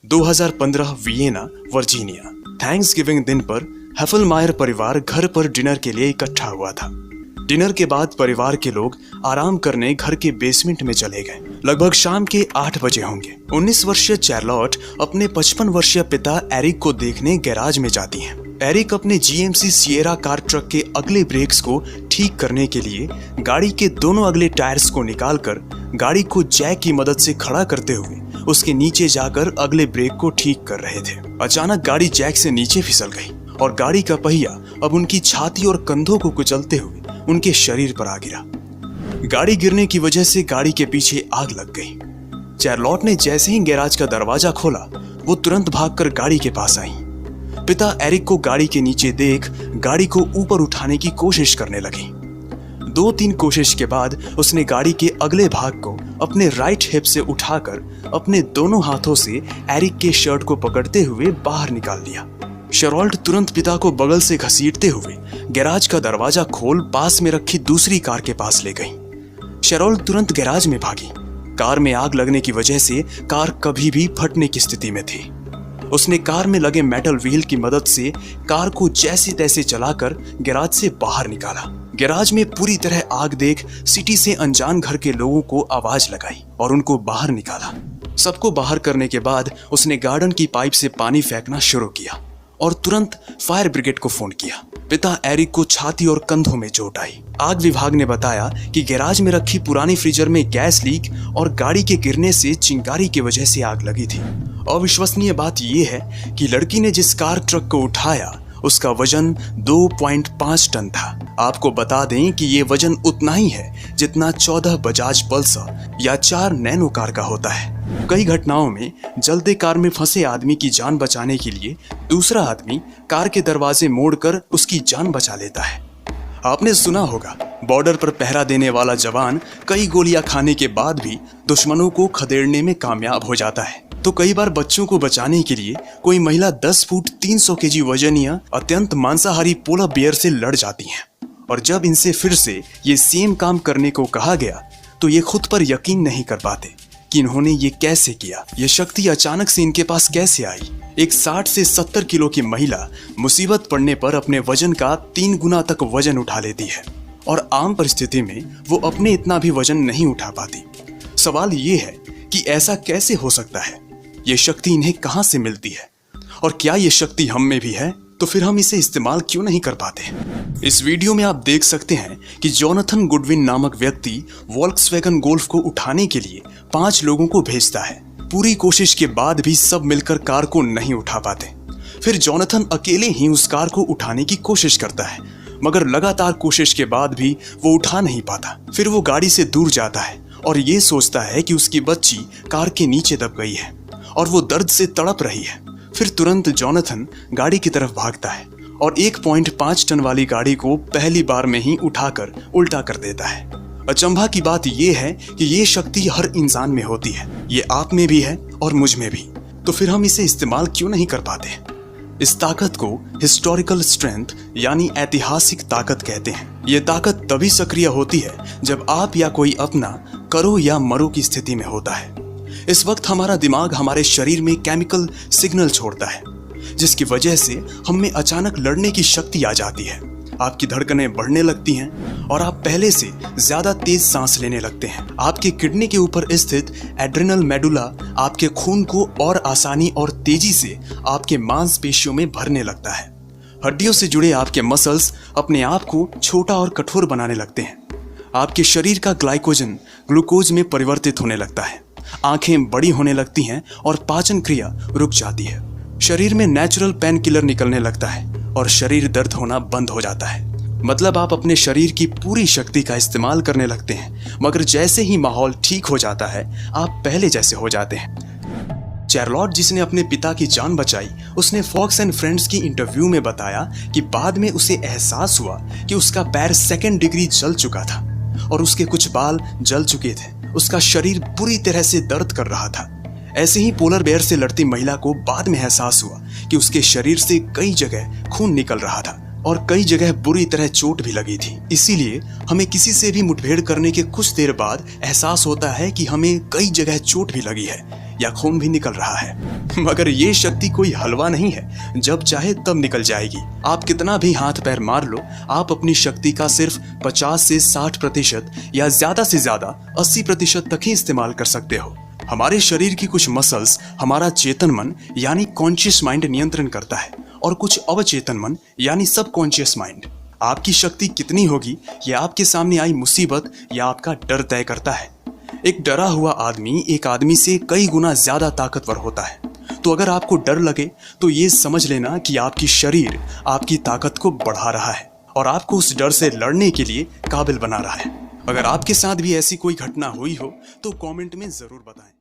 2015 Vienna, Virginia. Thanksgiving दिन पर हेफलमायर परिवार घर पर डिनर के लिए इकट्ठा हुआ था। डिनर के बाद परिवार के लोग आराम करने घर के बेसमेंट में चले गए। लगभग शाम के 8 बजे होंगे। 19 वर्षीय चार्लोट अपने 55 वर्षीय पिता एरिक को देखने गैराज में जाती हैं। एरिक अपने जीएमसी सिएरा कार ट्रक के अगले ब्रेक्स को ठीक करने के लिए गाड़ी के दोनों अगले टायर्स को निकालकर गाड़ी को जैक की मदद से खड़ा करते हुए उसके नीचे जाकर अगले ब्रेक को ठीक कर रहे थे। अचानक गाड़ी जैक से नीचे फिसल गई और गाड़ी का पहिया अब उनकी छाती और कंधों को कुचलते हुए उनके शरीर पर आ गिरा। गाड़ी गिरने की वजह से गाड़ी के पीछे आग लग गई। चार्लोट ने जैसे ही गैराज का दरवाजा खोला, वो तुरंत भागकर गाड़ी के पास आई। पिता एरिक को गाड़ी के नीचे देख गाड़ी को ऊपर उठाने की कोशिश करने लगी। 2-3 कोशिश के बाद उसने गाड़ी के अगले भाग को अपने राइट हिप से उठाकर अपने दोनों हाथों से एरिक के शर्ट को पकड़ते हुए बाहर निकाल लिया। शरोल्ट तुरंत पिता को बगल से घसीटते हुए गैराज का दरवाजा खोल पास में रखी दूसरी कार के पास ले गई। शरोल्ट तुरंत गैराज में भागी। कार में आग लगने की वजह से कार कभी भी फटने की स्थिति में थी। उसने कार में लगे मेटल व्हील की मदद से कार को जैसे तैसे चलाकर गैराज से बाहर निकाला। गैराज में पूरी तरह आग देख सिटी से अनजान घर के लोगों को आवाज लगाई और उनको बाहर निकाला। सबको बाहर करने के बाद उसने गार्डन की पाइप से पानी फेंकना शुरू किया और तुरंत फायर ब्रिगेड को फोन किया। पिता एरिक को छाती और कंधों में चोट आई। आग विभाग ने बताया कि गैराज में रखी पुरानी फ्रीजर में गैस लीक और गाड़ी के गिरने से चिंगारी की वजह से आग लगी थी। अविश्वसनीय बात यह है कि लड़की ने जिस कार ट्रक को उठाया उसका वजन 2.5 टन था। आपको बता दें कि ये वजन उतना ही है जितना 14 बजाज पल्सर या 4 नैनो कार का होता है। कई घटनाओं में जलते कार में फंसे आदमी की जान बचाने के लिए दूसरा आदमी कार के दरवाजे मोड़कर उसकी जान बचा लेता है। आपने सुना होगा, बॉर्डर पर पहरा देने वाला जवान कई गोलियां खाने के बाद भी दुश्मनों को खदेड़ने में कामयाब हो जाता है। तो कई बार बच्चों को बचाने के लिए कोई महिला 10 फुट 300 केजी वजनीय अत्यंत मांसाहारी पोलर बेयर से लड़ जाती हैं। और जब इनसे फिर से ये सेम काम करने को कहा गया तो ये खुद पर यकीन नहीं कर पाते कि इन्होंने ये कैसे किया। ये शक्ति अचानक से इनके पास कैसे आई। एक 60 से 70 किलो की महिला मुसीबत पड़ने पर अपने वजन का 3 गुना तक वजन उठा लेती है और आम परिस्थिति में वो अपने इतना भी वजन नहीं उठा पाती। सवाल ये है कि ऐसा कैसे हो सकता है? ये शक्ति इन्हें कहां से मिलती है और क्या ये शक्ति हम में भी है? तो फिर हम इसे इस्तेमाल क्यों नहीं कर पाते? इस वीडियो में आप देख सकते हैं कि जोनाथन गुडविन नामक व्यक्ति वोल्क्सवैगन गोल्फ को उठाने के लिए 5 लोगों को भेजता है। पूरी कोशिश के बाद भी सब मिलकर कार को नहीं उठा पाते। फिर जोनाथन अकेले ही उस कार को उठाने की कोशिश करता है, मगर लगातार कोशिश के बाद भी वो उठा नहीं पाता। फिर वो गाड़ी से दूर जाता है और ये सोचता है कि उसकी बच्ची कार के नीचे दब गई है और वो दर्द से तड़प रही है। फिर तुरंत जोनाथन गाड़ी की तरफ भागता है और 1.5 टन वाली गाड़ी को पहली बार में ही उठाकर उल्टा कर देता है। अचंभा की बात यह है कि ये शक्ति हर इंसान में होती है। ये आप में भी है और मुझ में भी। तो फिर हम इसे इस्तेमाल क्यों नहीं कर पाते? इस ताकत को हिस्टोरिकल स्ट्रेंथ यानी ऐतिहासिक ताकत कहते हैं। ये ताकत तभी सक्रिय होती है जब आप या कोई अपना करो या मरो की स्थिति में होता है। इस वक्त हमारा दिमाग हमारे शरीर में केमिकल सिग्नल छोड़ता है, जिसकी वजह से हम में अचानक लड़ने की शक्ति आ जाती है। आपकी धड़कनें बढ़ने लगती हैं और आप पहले से ज्यादा तेज सांस लेने लगते हैं। आपके किडनी के ऊपर स्थित एड्रेनल मेडुला आपके खून को और आसानी और तेजी से आपके मांसपेशियों में भरने लगता है। हड्डियों से जुड़े आपके मसल्स अपने आप को छोटा और कठोर बनाने लगते हैं। आपके शरीर का ग्लाइकोजन ग्लूकोज में परिवर्तित होने लगता है। आंखें बड़ी होने लगती हैं और पाचन क्रिया रुक जाती है। शरीर में नेचुरल पेन किलर निकलने लगता है और शरीर दर्द होना बंद हो जाता है। मतलब आप अपने शरीर की पूरी शक्ति का इस्तेमाल करने लगते हैं, मगर जैसे ही माहौल ठीक हो जाता है आप पहले जैसे हो जाते हैं। चार्लोट, जिसने अपने पिता की जान बचाई, उसने फॉक्स एंड फ्रेंड्स की इंटरव्यू में बताया कि बाद में उसे एहसास हुआ कि उसका पैर 2nd डिग्री जल चुका था और उसके कुछ बाल जल चुके थे। उसका शरीर बुरी तरह से दर्द कर रहा था। ऐसे ही पोलर बेयर से लड़ती महिला को बाद में एहसास हुआ कि उसके शरीर से कई जगह खून निकल रहा था और कई जगह बुरी तरह चोट भी लगी थी। इसीलिए हमें किसी से भी मुठभेड़ करने के कुछ देर बाद एहसास होता है कि हमें कई जगह चोट भी लगी है। या खून भी निकल रहा है। मगर ये शक्ति कोई हलवा नहीं है, जब चाहे तब निकल जाएगी। आप कितना भी हाथ पैर मार लो, आप अपनी शक्ति का सिर्फ 50 से 60% या ज्यादा से ज्यादा 80% तक ही इस्तेमाल कर सकते हो। हमारे शरीर की कुछ मसल्स हमारा चेतन मन यानी कॉन्शियस माइंड नियंत्रण करता है, और कुछ अवचेतन मन यानी सबकॉन्शियस माइंड। आपकी शक्ति कितनी होगी यह आपके सामने आई मुसीबत या आपका डर तय करता है। एक डरा हुआ आदमी एक आदमी से कई गुना ज्यादा ताकतवर होता है। तो अगर आपको डर लगे तो ये समझ लेना कि आपकी शरीर आपकी ताकत को बढ़ा रहा है और आपको उस डर से लड़ने के लिए काबिल बना रहा है। अगर आपके साथ भी ऐसी कोई घटना हुई हो तो कमेंट में जरूर बताएं।